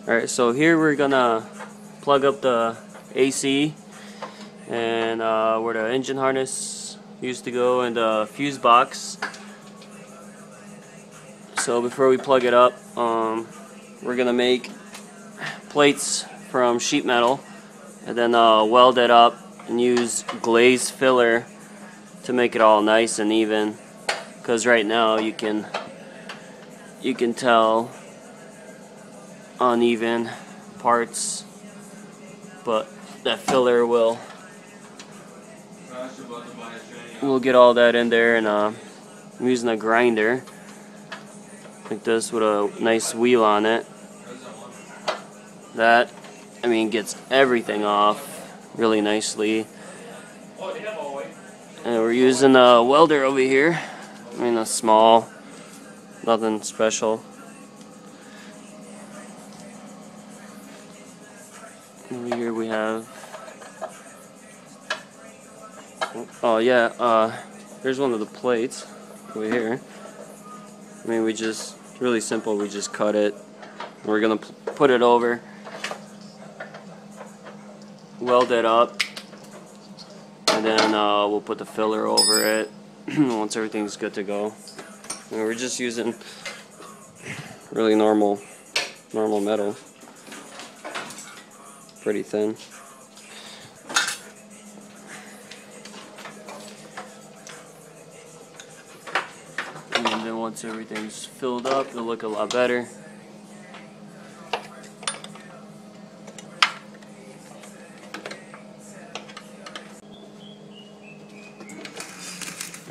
Alright, so here we're gonna plug up the AC and where the engine harness used to go and the fuse box. So before we plug it up, we're gonna make plates from sheet metal and then weld it up and use glaze filler to make it all nice and even, because right now you can tell uneven parts, but that filler will get all that in there. And I'm using a grinder like this with a nice wheel on it. That, I mean, gets everything off really nicely. And we're using a welder over here. I mean, a small, nothing special. Over here we have, oh yeah, here's one of the plates over here. I mean, we just, really simple, we just cut it. We're gonna put it over, weld it up, and then we'll put the filler over it once everything's good to go. And we're just using really normal metal, pretty thin. And then once everything's filled up, it'll look a lot better.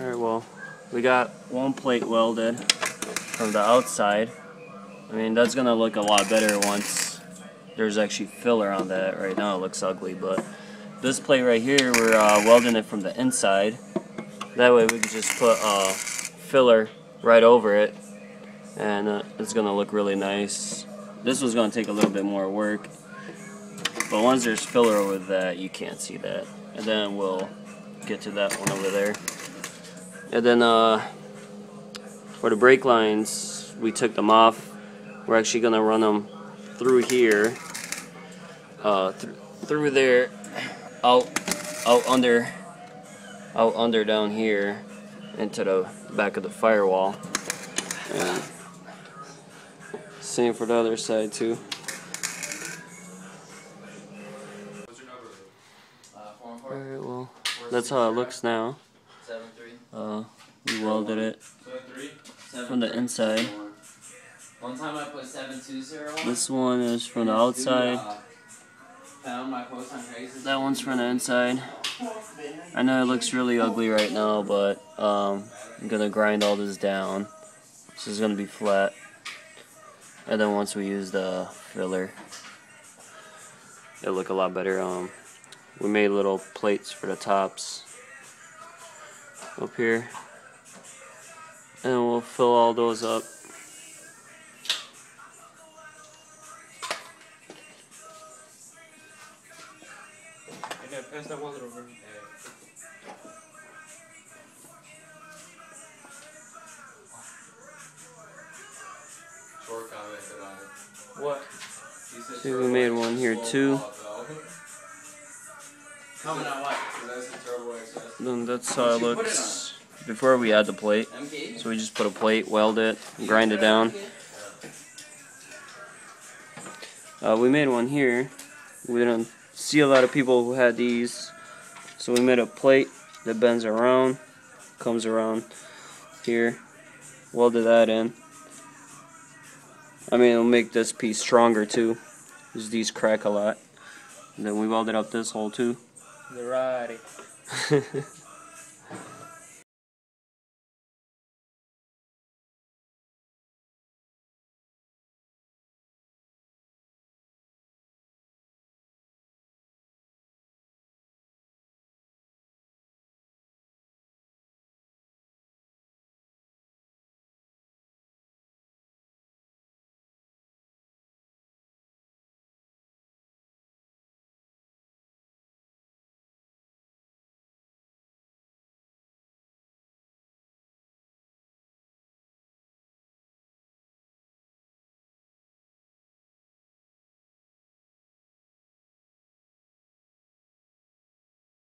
Alright, well, we got one plate welded from the outside. I mean, that's gonna look a lot better once there's actually filler on that. Right now it looks ugly, but this plate right here, we're welding it from the inside. That way we can just put filler right over it, and it's gonna look really nice. This was gonna take a little bit more work, but once there's filler over that, you can't see that. And then we'll get to that one over there. And then for the brake lines, we took them off. We're actually gonna run them through here, through there, out under down here, into the back of the firewall. And same for the other side too. Alright, well, that's how it looks now. We welded it from the inside. One time I put 720. This one is from the outside. That one's from the inside. I know it looks really ugly right now, but I'm gonna grind all this down. This is gonna be flat. And then once we use the filler, it'll look a lot better. We made little plates for the tops up here, and we'll fill all those up. Pass that water over. What? See, we made one here too. Then that's how it looks before we add the plate. So we just put a plate, weld it, grind it down. We made one here. We didn't see a lot of people who had these, so we made a plate that bends around, comes around here, welded that in. I mean, it'll make this piece stronger too, because these crack a lot. And then we welded up this hole too. Alrighty.